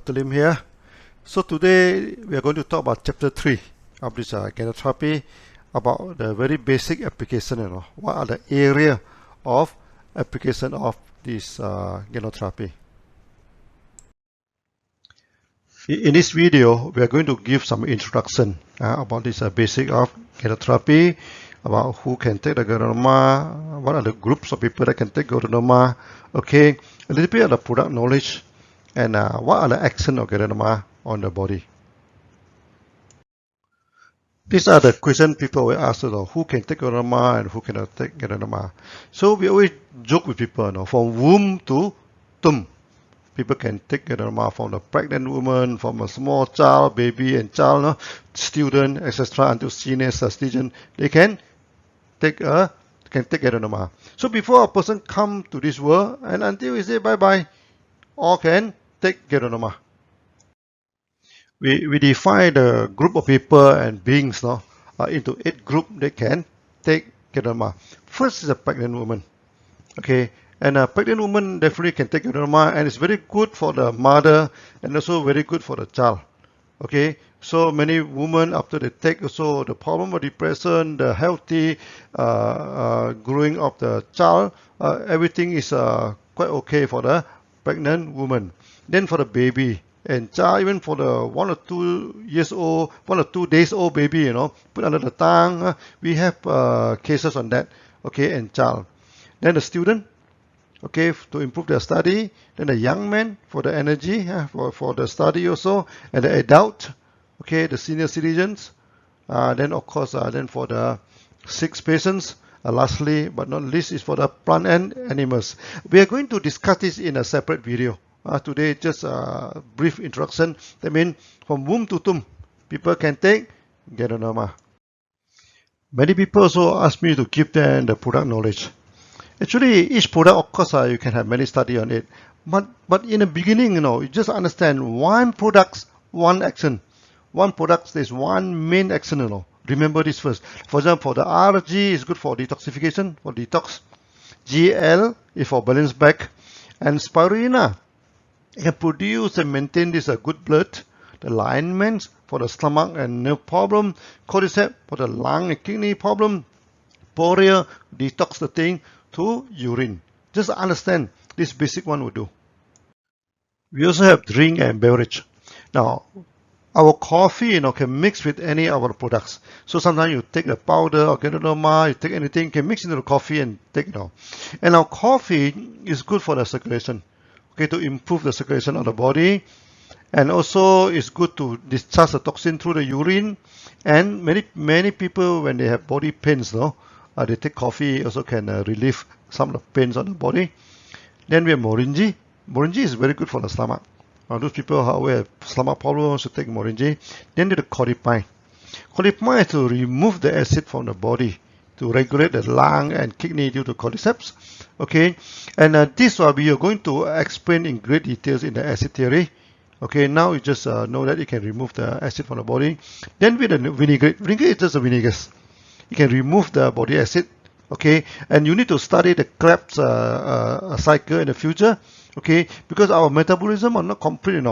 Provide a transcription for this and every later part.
Dr. Lim here. So today we are going to talk about chapter 3 of this Ganoterapia, about the very basic application. What are the area of application of this Ganoterapia? In this video, we are going to give some introduction about this basic of Ganoterapia, about who can take the Ganoterapia, what are the groups of people that can take Ganoterapia, okay, a little bit of the product knowledge, and what are the action of Ganoterapia on the body. These are the questions people will ask, who can take Ganoterapia and who cannot take Ganoterapia. So we always joke with people, from womb to tomb. People can take Ganoterapia from the pregnant woman, from a small child, baby and child, student, etc., until senior student. They can take Ganoterapia. So before a person come to this world and until we say bye-bye, all can take Ganoterapia. We define the group of people and beings into 8 groups they can take Ganoterapia. First is a pregnant woman. Okay. And a pregnant woman definitely can take Ganoterapia, and it's very good for the mother and also very good for the child. Okay, so many women after they take also the problem of depression, the healthy growing of the child, everything is quite okay for the pregnant woman. Then for the baby and child, even for the 1 or 2 years old, 1 or 2 days old baby, put under the tongue, we have cases on that. Okay, and child. Then the student. Okay, to improve their study. Then the young man for the energy, for the study also, and the adult, okay, the senior citizens. Then of course, then for the sick patients. Lastly, but not least, is for the plant and animals. We are going to discuss this in a separate video. Today, just a brief introduction. That means from womb to tomb, people can take Ganoterapia. Many people also ask me to give them the product knowledge. Actually, each product, of course, you can have many study on it. But in the beginning, you just understand one product, one action. One product, there's one main action, Remember this first. For example, the RG is good for detoxification, for detox. GL is for balance back. And spirulina can produce and maintain this good blood. The alignment for the stomach and nerve problem. Cordyceps for the lung and kidney problem. Poria, detox the thing to urine. Just understand this basic one will do. We also have drink and beverage. Now, our coffee, can mix with any of our products. So sometimes you take the powder or Ganoterapia, you take anything, can mix into the coffee and take it out. And our coffee is good for the circulation. Okay, to improve the circulation of the body. And also it's good to discharge the toxin through the urine. And many people, when they have body pains, they take coffee, also can relieve some of the pains on the body. Then we have morinji. Morinji is very good for the stomach. Those people who have stomach problems should take morinji. Then the cordyceps. Cordyceps is to remove the acid from the body, to regulate the lung and kidney due to cordyceps. Okay, and this we are going to explain in great details in the acid theory. Okay, now you just know that you can remove the acid from the body. Then with the vinaigrette. Vinaigrette is just a vinegar. You can remove the body acid, okay, and you need to study the Krebs cycle in the future, okay, because our metabolism are not complete,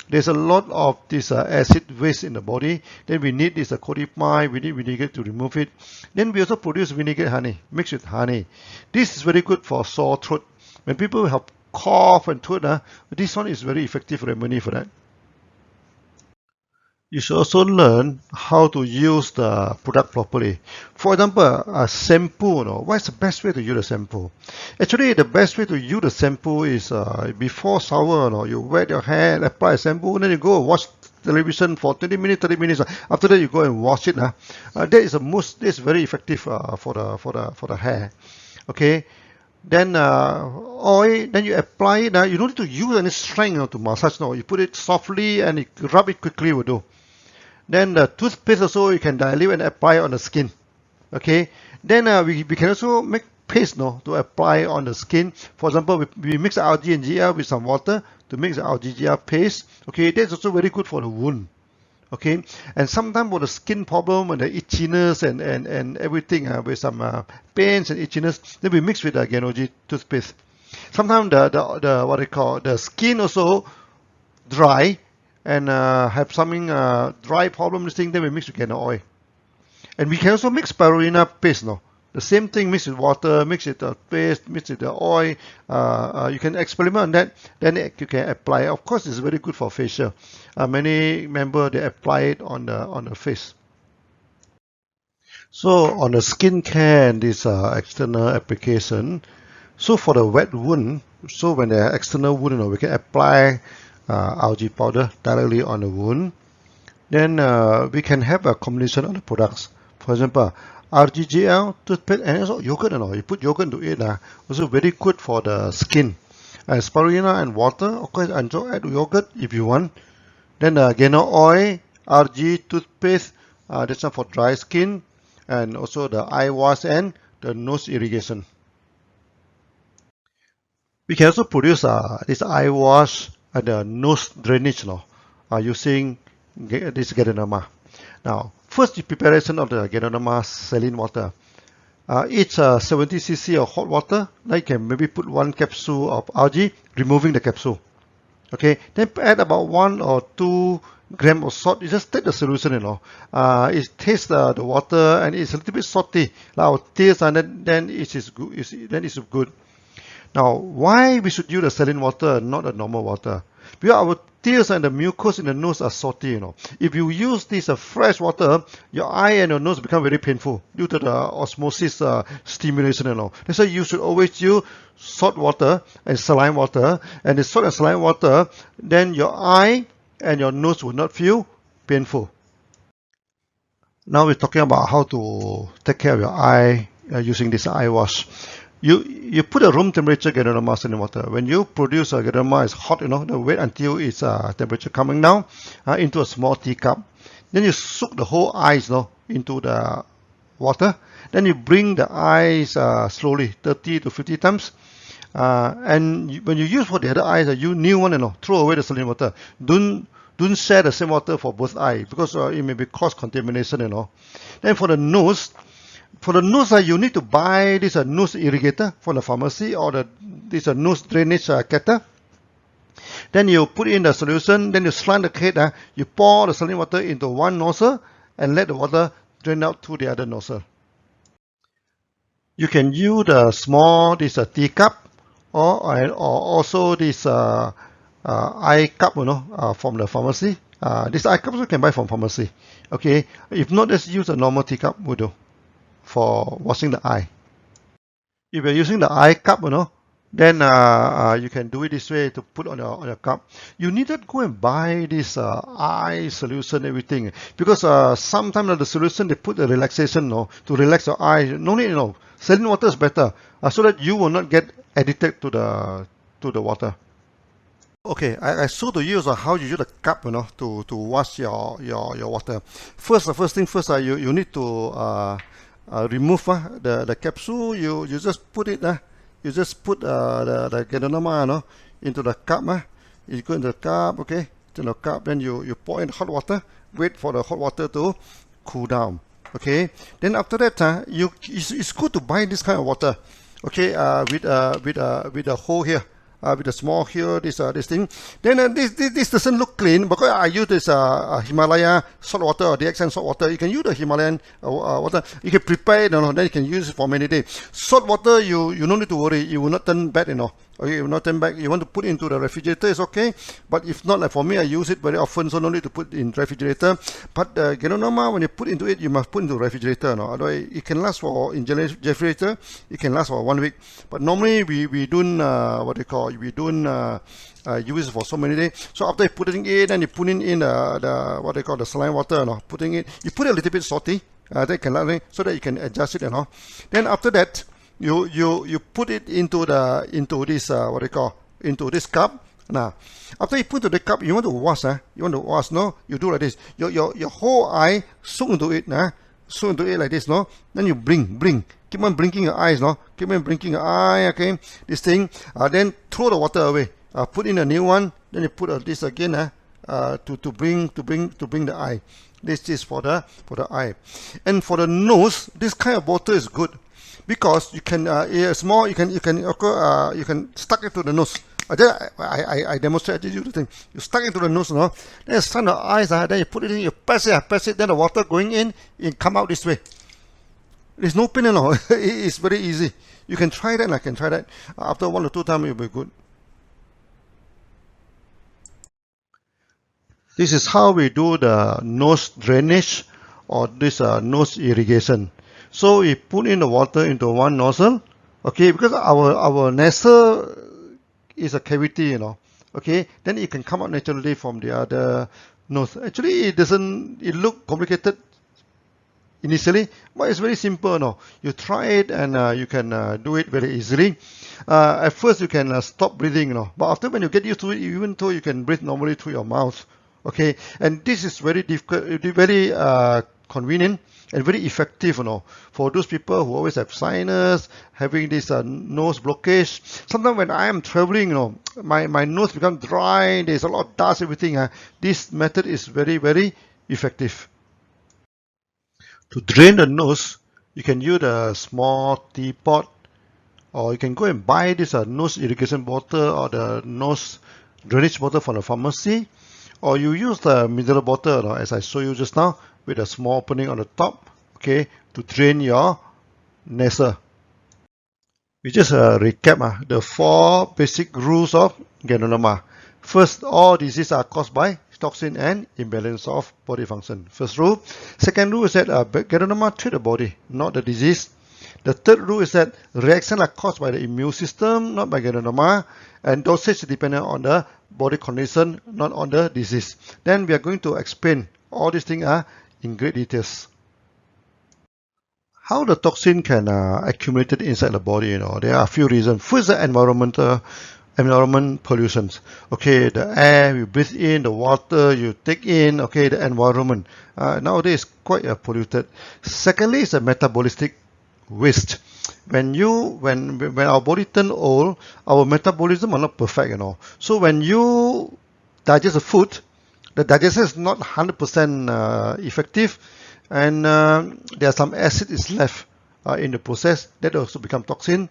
There's a lot of this acid waste in the body. Then we need this cordyceps, we need vinegar to remove it. Then we also produce vinaigrette honey, mixed with honey. This is very good for sore throat. When people have cough and throat, this one is very effective remedy for that. You should also learn how to use the product properly. For example, a shampoo. What's the best way to use a shampoo? Actually, the best way to use the shampoo is before shower. You wet your hair, apply a shampoo, and then you go and watch television for 20 minutes, 30 minutes. After that, you go and wash it. That is very effective for the hair. Okay. Then oil, then you apply it. You don't need to use any strength to massage. You put it softly and you rub it quickly will do. Then the toothpaste also you can dilute and apply on the skin. Okay. Then we can also make paste to apply on the skin. For example, we mix algae and GL with some water to make the algae GL paste. Okay, that's also very good for the wound. Okay, and sometimes for the skin problem and the itchiness and everything with some pains and itchiness, then we mix with the Ganoji toothpaste. Sometimes the what they call the skin also dry, and have something dry problem, this thing, then we mix with Gano oil. And we can also mix spirulina paste, no? The same thing, mix with water, mix with the paste, mix with the oil. You can experiment on that, then you can apply. Of course, it's very good for facial. Many members, they apply it on the face. So on the skincare and this external application, so for the wet wound, so when the external wound, we can apply algae powder directly on the wound. Then we can have a combination of the products. For example, RGGL, toothpaste, and also yogurt. You put yogurt into it. Also very good for the skin. Spirulina and water. Of course, and so add yogurt if you want. Then Gano oil, RG, toothpaste. That's not for dry skin. And also the eye wash and the nose irrigation. We can also produce this eye wash and the nose drainage using this Ganoderma. Now, first the preparation of the Ganoderma saline water. Each 70 cc of hot water, now you can maybe put 1 capsule of algae, removing the capsule. Okay, then add about 1 or 2 grams of salt. You just take the solution, it tastes the water and it's a little bit salty. Now taste and then it is good. Then it's good. Now, why we should use the saline water and not the normal water? Because our tears and the mucus in the nose are salty, If you use this fresh water, your eye and your nose become very painful due to the osmosis stimulation, That's why you should always use salt water and saline water. And the salt and saline water, then your eye and your nose will not feel painful. Now we're talking about how to take care of your eye using this eye wash. You put a room temperature Ganoderma saline water. When you produce a Ganoderma, it's hot, wait until its temperature coming down into a small teacup. Then you soak the whole eyes into the water. Then you bring the eyes slowly, 30 to 50 times. And when you use for the other eyes, you new one, throw away the saline water. Don't share the same water for both eyes because it may be cause contamination, Then for the nose, you need to buy this nose irrigator from the pharmacy or this nose drainage kettle. Then you put in the solution, then you slide the head, you pour the saline water into one nozzle and let the water drain out to the other nozzle. You can use the small teacup or also this eye cup, from the pharmacy. This eye cup you can buy from pharmacy. Okay, if not, just use a normal teacup will do for washing the eye. If you're using the eye cup, then you can do it this way to put on your cup. You needn't go and buy this eye solution, everything, because sometimes the solution they put the relaxation, to relax your eye. No need, saline water is better, so that you will not get addicted to the water. Okay, I show to you how you use the cup, to wash your water. The first thing first, you need to remove the capsule. You just put it you just put the Ganoderma into the cup. You go into the cup, okay, to the cup, then you pour in hot water, wait for the hot water to cool down. Okay, then after that it's good to buy this kind of water, okay, with a hole here. With a small here, this thing. Then this doesn't look clean because I use this Himalaya salt water or DXN salt water. You can use the Himalayan water. You can prepare it, then you can use it for many days. Salt water, you don't need to worry. It will not turn bad, Okay, it will not turn back. You want to put it into the refrigerator, it's okay. But if not, like for me, I use it very often, so no need to put it in refrigerator. But Ganoderma, when you put into it, you must put into refrigerator. Otherwise, it can last for in refrigerator. It can last for 1 week. But normally we don't we don't use it for so many days. So after you putting it, then you put in the saline water. Putting it, you put it a little bit salty. That can so that you can adjust it. Then after that, you put it into this into this cup. Now, after you put into the cup, you want to wash. No, you do like this. Your whole eye soak into it. Soak into it like this. No, then you blink. Keep on blinking your eyes. No, keep on blinking your eye. Okay, this thing. Then throw the water away. Put in a new one. Then you put this again. To bring the eye. This is for the eye, and for the nose. This kind of bottle is good because you can small. You can stuck it to the nose. I demonstrate you the thing. You stuck into the nose, no? Then you stuck the eyes, then you put it in, you press it, then the water going in, it come out this way. There's no pain, no. It's very easy. You can try that, I can try that. After 1 or 2 times, it will be good. This is how we do the nose drainage or this nose irrigation. So we put in the water into one nozzle, okay, because our nasal is a cavity, you know, okay, then it can come out naturally from the other nose. Actually, it look complicated initially, but it's very simple, no. You try it and you can do it very easily. At first you can stop breathing, you know, but after when you get used to it, even though you can breathe normally through your mouth, okay, and this is very difficult, very convenient and very effective, you know, for those people who always have sinus, having this nose blockage. Sometimes when I am traveling, you know, my nose becomes dry, there's a lot of dust, everything. This method is very, very effective. To drain the nose, you can use a small teapot, or you can go and buy this nose irrigation bottle or the nose drainage bottle from the pharmacy, or you use the mineral bottle, you know, as I showed you just now, with a small opening on the top, okay, to drain your nasal. We just recap the 4 basic rules of Ganoterapia. First, all diseases are caused by toxin and imbalance of body function. First rule. Second rule is that Ganoterapia treats the body, not the disease. The third rule is that reactions are caused by the immune system, not by Ganoterapia, and dosage is dependent on the body condition, not on the disease. Then we are going to explain all these things in great details. How the toxin can accumulate inside the body, you know, there are a few reasons. First, the environment pollutions. Okay, the air you breathe in, the water you take in, okay, the environment. Nowadays quite polluted. Secondly, is a metabolistic waste. When our body turn old, our metabolism are not perfect, you know. So when you digest the food, the digestion is not 100% effective, and there are some acid is left in the process that also become toxin.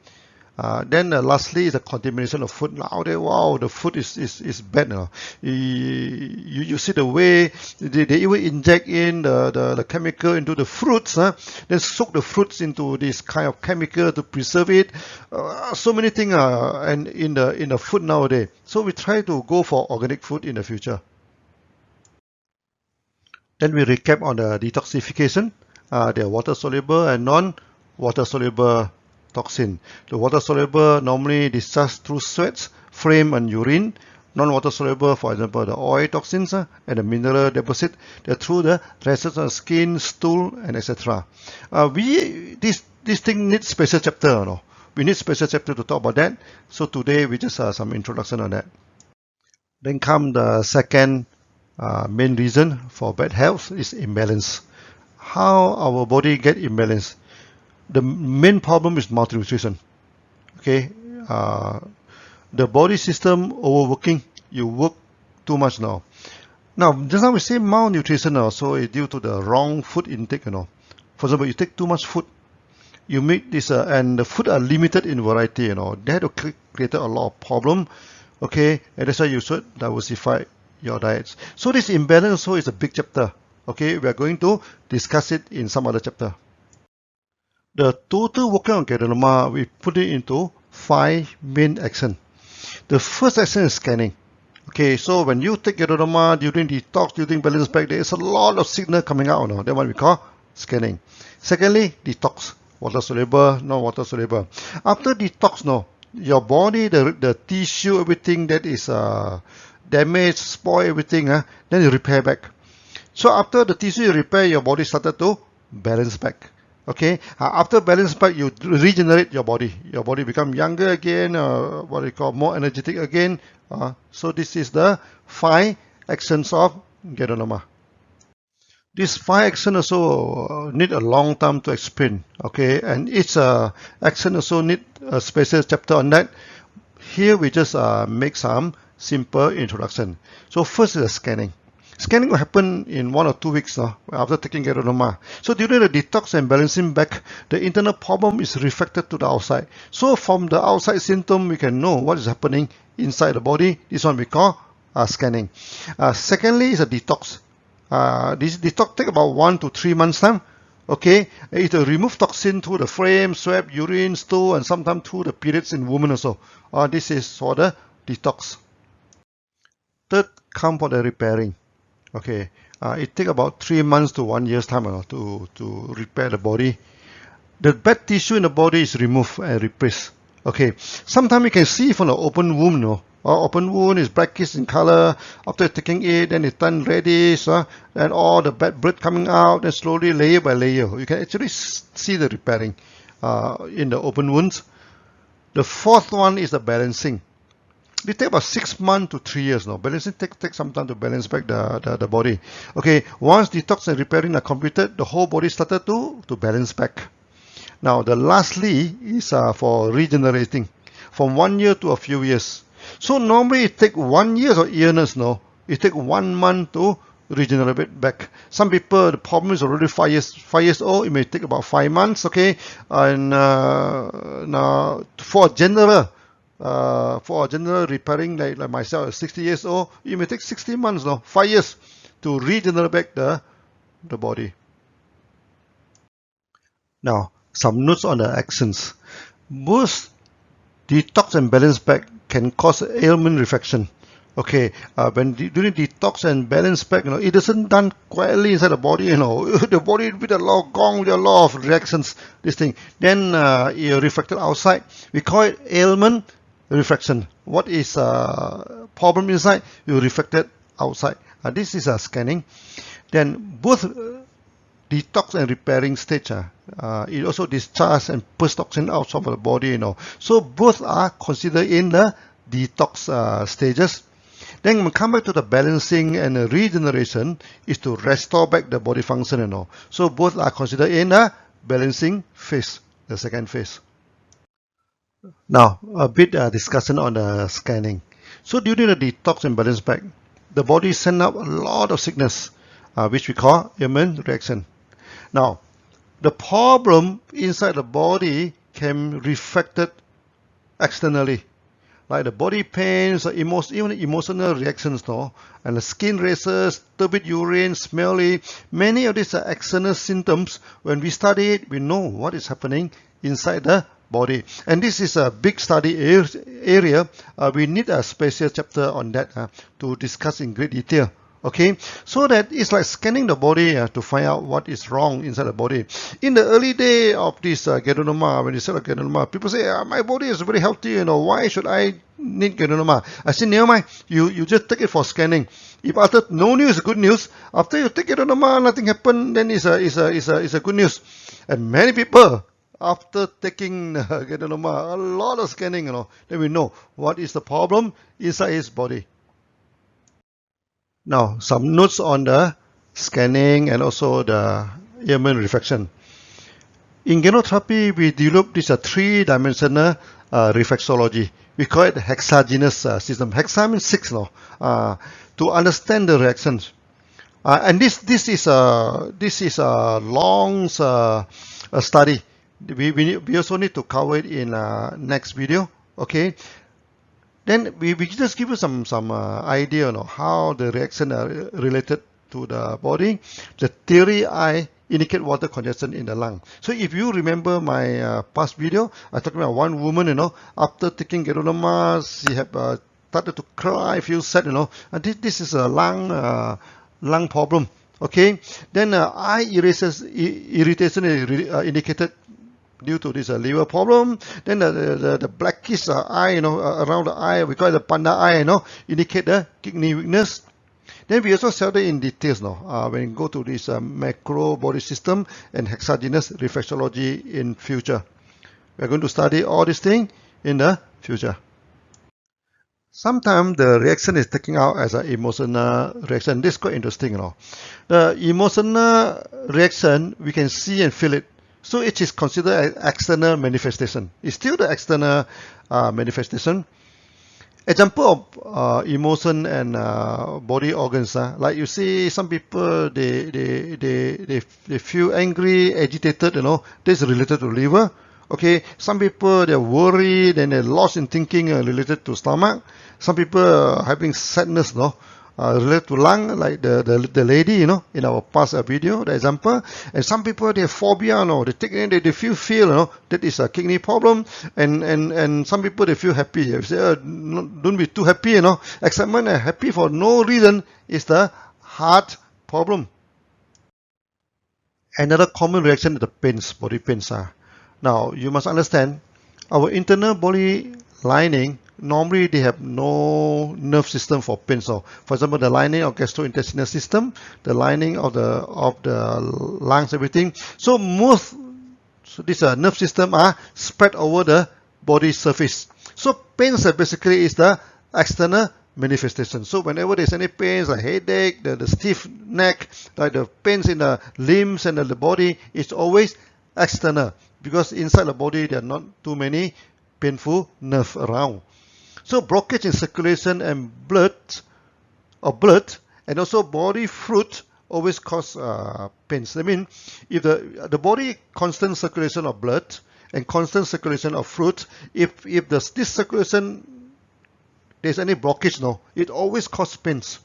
Then lastly is the contamination of food. Nowadays, wow, the food is bad now. You see the way they even inject in the chemical into the fruits, then soak the fruits into this kind of chemical to preserve it. So many things and in the food nowadays. So we try to go for organic food in the future. Then we recap on the detoxification. They are water-soluble and non-water-soluble toxin. The water-soluble normally discharged through sweats, phlegm, and urine. Non-water-soluble, for example, the oil toxins and the mineral deposit, they're through the rashes on skin, stool, and etc. This thing needs special chapter, you know. We need special chapter to talk about that. So today we just have some introduction on that. Then come the second main reason for bad health is imbalance. How our body get imbalance? The main problem is malnutrition. Okay, the body system overworking. You work too much now. Now, just now we say malnutrition also is due to the wrong food intake. You know, for example, you take too much food. You make this, and the food are limited in variety. You know, that create a lot of problem. Okay, and that's why you should diversify your diets. So this imbalance also is a big chapter. Okay, we are going to discuss it in some other chapter. The total working on Ganoterapia, we put it into 5 main actions. The first action is scanning. Okay, so when you take Ganoterapia during detox, during balance back, there is a lot of signal coming out. No? That's what we call scanning. Secondly, detox. Water soluble, non-water soluble. After detox, no, your body, the tissue, everything that is damaged, spoil everything, then you repair back. So after the tissue you repair, your body started to balance back. Okay, after balance back, you regenerate your body. Your body become younger again, what we call more energetic again. So this is the 5 actions of Ganoterapia. These 5 actions also need a long time to explain. Okay, and each action also need a special chapter on that. Here we just make some simple introduction. So first is the scanning. Scanning will happen in 1 or 2 weeks after taking Ganoterapia. So during the detox and balancing back, the internal problem is reflected to the outside. So from the outside symptom, we can know what is happening inside the body. This one we call scanning. Secondly is a detox. This detox take about 1 to 3 months time. Okay, it will remove toxin through the frame, sweat, urine, stool, and sometimes through the periods in women also. This is for the detox. Third, come for the repairing. Okay, it take about 3 months to 1 year's time to repair the body. The bad tissue in the body is removed and replaced. Okay, sometimes you can see from the open wound, open wound is blackish in color. After taking it, then it turns reddish, and all the bad blood coming out, and slowly layer by layer, you can actually see the repairing in the open wounds. The fourth one is the balancing. It takes about 6 months to 3 years. Balancing takes some time to balance back the body. Okay, once detox and repairing are completed, the whole body started to balance back. Now, the lastly is for regenerating from 1 year to a few years. So normally it takes 1 year or illness, it takes 1 month to regenerate back. Some people, the problem is already 5 years old. It may take about 5 months. Okay, and now for general repairing, like myself, 60 years old, it may take 60 months, 5 years to regenerate back the body. Now, some notes on the actions. Both detox and balance back can cause ailment reflection. Okay, when during detox and balance back, it doesn't done quietly inside the body. The body with a lot of gong, with a lot of reactions. This thing, then it reflected outside. We call it ailment reflection. What is problem inside? You reflect it outside. This is scanning. Then both detox and repairing stage, it also discharge and push toxin out of the body. So both are considered in the detox stages. Then when we come back to the balancing and the regeneration is to restore back the body function. So both are considered in the balancing phase, the second phase. Now, a bit discussion on the scanning. So during the detox and balance back, the body sends out a lot of sickness, which we call ailment reaction. Now, the problem inside the body can be reflected externally, like the body pains, even emotional reactions, and the skin races, turbid urine, smelly. Many of these are external symptoms. When we study it, we know what is happening inside the body. And this is a big study area. We need a special chapter on that to discuss in great detail. Okay, so that it's like scanning the body to find out what is wrong inside the body. In the early day of this Ganoterapia, when you say Ganoterapia, people say, my body is very healthy, why should I need Ganoterapia? I say, never mind, you just take it for scanning. If after no news, good news. After you take Ganoterapia, nothing happened, then it's a good news. And many people, after taking Ganoterapia, a lot of scanning, then we know what is the problem inside his body. Now, some notes on the scanning and also the ailment reflection. In Ganoterapia, we developed this three-dimensional reflexology. We call it hexagenous system. Hexa means 6 to understand the reactions. And this is a long study. We also need to cover it in next video. Okay. Then we just give you some idea how the reaction are related to the body. The theory I indicate water congestion in the lung. So if you remember my past video, I talked about one woman, after taking Ganoterapia, she had started to cry, feel sad, and this is a lung problem. Okay. Then eye irritation is indicated due to this liver problem. Then the blackish eye, around the eye, we call it the panda eye, indicate the kidney weakness. Then we also study in details when you go to this macro body system and hexagenous reflexology in future. We're going to study all these things in the future. Sometimes the reaction is taken out as an emotional reaction. This is quite interesting. The emotional reaction, we can see and feel it. So it is considered an external manifestation. It's still the external manifestation. Example of emotion and body organs. Like you see, some people they feel angry, agitated. This is related to liver. Okay, some people they're worried and they're lost in thinking related to stomach. Some people are having sadness, no, related to lung, like the lady, you know, in our past video, the example. And some people they have phobia, you know, they feel, you know, that is a kidney problem. And some people they feel happy. They say, don't be too happy, you know. Excitement and happy for no reason is the heart problem. Another common reaction is the pains, body pains. Now, you must understand, our internal body lining, normally they have no nerve system for pains. So, for example, the lining of gastrointestinal system, the lining of the lungs, everything. So this nerve system are spread over the body surface. So pains basically is the external manifestation. So whenever there's any pains, like headache, the stiff neck, like the pains in the limbs and the body, it's always external, because inside the body there are not too many painful nerves around. So blockage in circulation and blood, and also body fluid always cause pains. I mean, if the body constant circulation of blood and constant circulation of fluid, if this circulation there's any blockage, no, it always causes pains.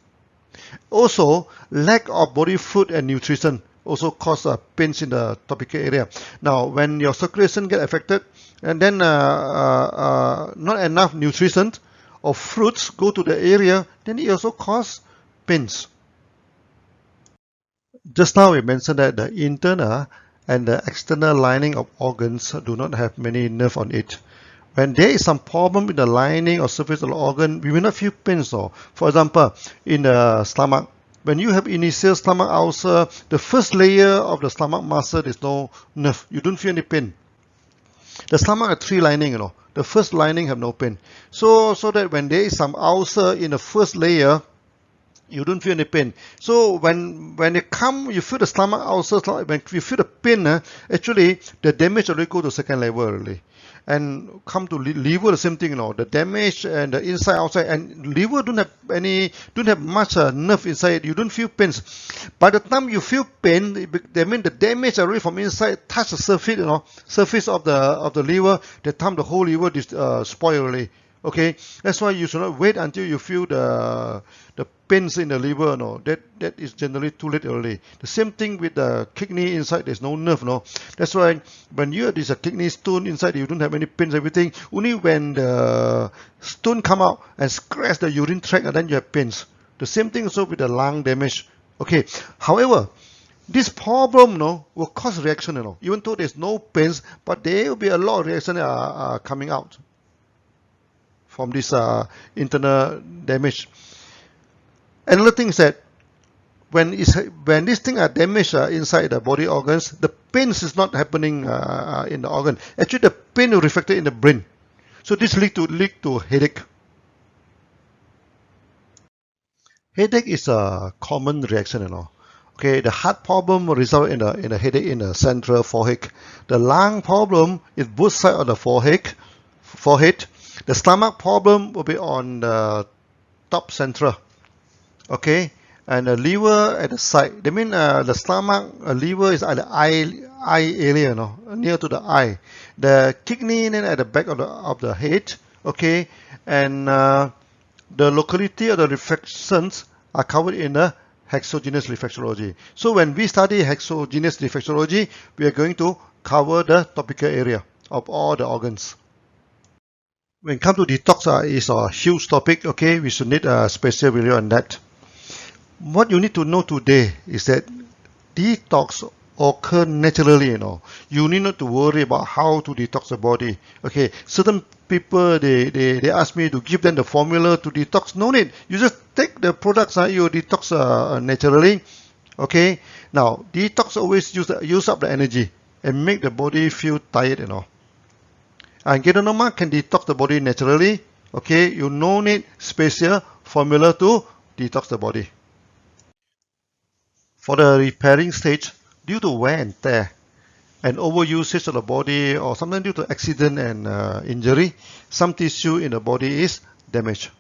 Also, lack of body fluid and nutrition also cause pains in the topical area. Now, when your circulation get affected, and then not enough nutrition or fluids go to the area, then it also cause pains. Just now we mentioned that the internal and the external lining of organs do not have many nerves on it. When there is some problem in the lining or surface of the organ, we will not feel pains. For example, in the stomach, when you have initial stomach ulcer, the first layer of the stomach muscle, there's no nerve. You don't feel any pain. The stomach has 3 linings, you know. The first lining have no pain. So that when there is some ulcer in the first layer, you don't feel any pain. So when you come, you feel the stomach ulcer, when you feel the pain, actually the damage already go to second level already. And come to liver, the same thing, you know, the damage and the inside, outside, and liver don't have much nerve inside. You don't feel pains. By the time you feel pain, that means the damage already from inside touch the surface, you know, surface of the liver. That time the whole liver is spoiled already. Okay, that's why you should not wait until you feel the pains in the liver. No, that is generally too late already. The same thing with the kidney inside. There's no nerve. No, that's why when you have this kidney stone inside, you don't have any pains. Everything only when the stone come out and scratch the urine tract, and then you have pains. The same thing also with the lung damage. Okay, however, this problem, will cause reaction. Even though there's no pains, but there will be a lot of reaction coming out from this internal damage. Another thing is that when these things are damaged inside the body organs, the pains is not happening in the organ. Actually, the pain is reflected in the brain. So this lead to headache. Headache is a common reaction, Okay, the heart problem will result in a headache in the central forehead. The lung problem is both sides of the forehead. The stomach problem will be on the top central. Okay, and the liver at the side. That means the stomach, liver is at the eye area, near to the eye. The kidney then at the back of the head. Okay, and the locality of the reflections are covered in the hexogenous reflexology. So when we study hexogenous reflexology, we are going to cover the topical area of all the organs. When it comes to detox, is a huge topic. Okay, we should need a special video on that. What you need to know today is that detox occur naturally. You need not to worry about how to detox the body. Okay, certain people they ask me to give them the formula to detox. No need. You just take the products. You detox naturally. Okay. Now detox always use up the energy and make the body feel tired. And Ganoterapia can detox the body naturally. Okay, you no need special formula to detox the body. For the repairing stage, due to wear and tear and overusage of the body, or sometimes due to accident and injury, some tissue in the body is damaged.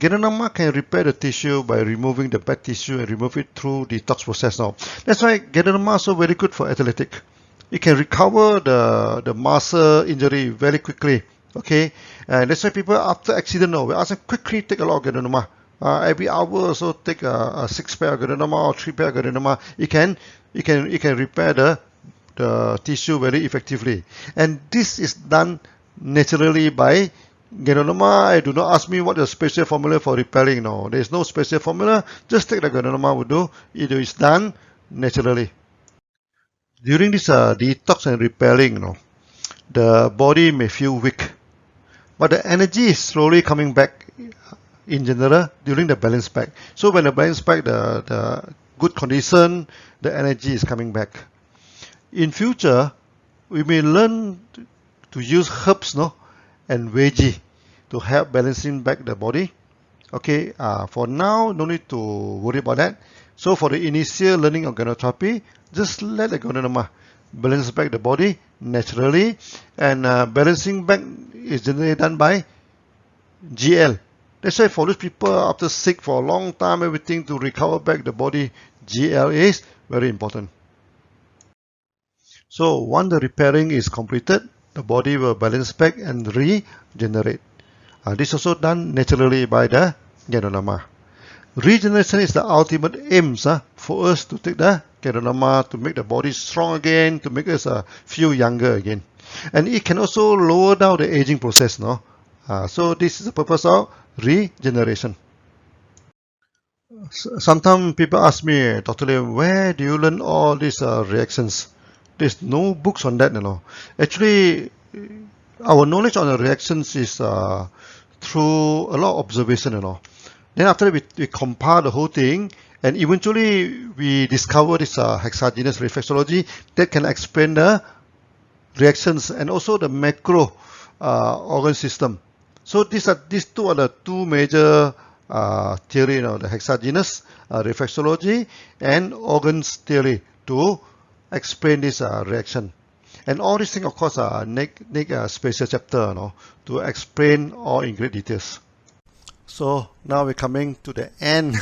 Ganoterapia can repair the tissue by removing the bad tissue and remove it through detox process. Now, that's why Ganoterapia is so very good for athletic. it can recover the muscle injury very quickly. Okay, and that's why people after accident, we ask them quickly take a lot of Ganoterapia. Every hour or so take a 6 pair of Ganoterapia or 3 pair of Ganoterapia. It can repair the tissue very effectively. And this is done naturally by Ganoterapia. Do not ask me what the special formula for repairing. No, there is no special formula. Just take the Ganoterapia will do. It is done naturally. During this detox and repairing, the body may feel weak, but the energy is slowly coming back in general during the balance back. So when the balance back, the good condition, the energy is coming back. In future, we may learn to use herbs and veggie to help balancing back the body. Okay, for now, no need to worry about that. So for the initial learning of Ganoterapia, just let the Ganoterapia balance back the body naturally, and balancing back is generally done by GL. That's why for those people after sick for a long time, everything to recover back the body, GL is very important. So once the repairing is completed, the body will balance back and regenerate. This is also done naturally by the Ganoterapia. Regeneration is the ultimate aim for us to take the Ganoterapia to make the body strong again, to make us feel younger again. And it can also lower down the aging process. So this is the purpose of regeneration. Sometimes people ask me, Dr. Lim, where do you learn all these reactions? There's no books on that. Actually, our knowledge on the reactions is through a lot of observation. Then after that, we compile the whole thing, and eventually we discover this hexagenous reflexology that can explain the reactions and also the macro organ system. So these two are the two major theory, the hexagenous reflexology and organs theory to explain this reaction. And all these things, of course, need a special chapter to explain all in great details. So now we're coming to the end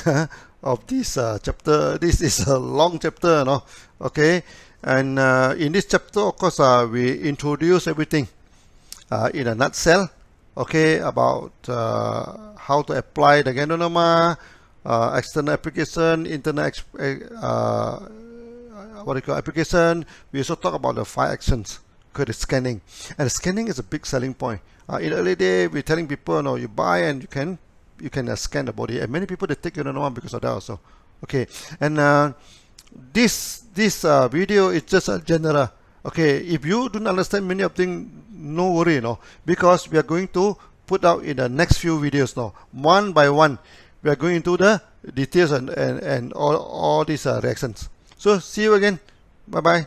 of this chapter. This is a long chapter, okay? And in this chapter, of course, we introduce everything in a nutshell, okay, about how to apply the Ganoterapia, external application, internal application. We also talk about the 5 actions, okay, the scanning. And the scanning is a big selling point. In the early day, we're telling people, you buy and you can scan the body, and many people they take Ganoterapia because of that also. Okay, and this video is just a general. Okay, if you don't understand many of things, no worry, because we are going to put out in the next few videos one by one. We are going into the details and all these reactions. So see you again. Bye bye.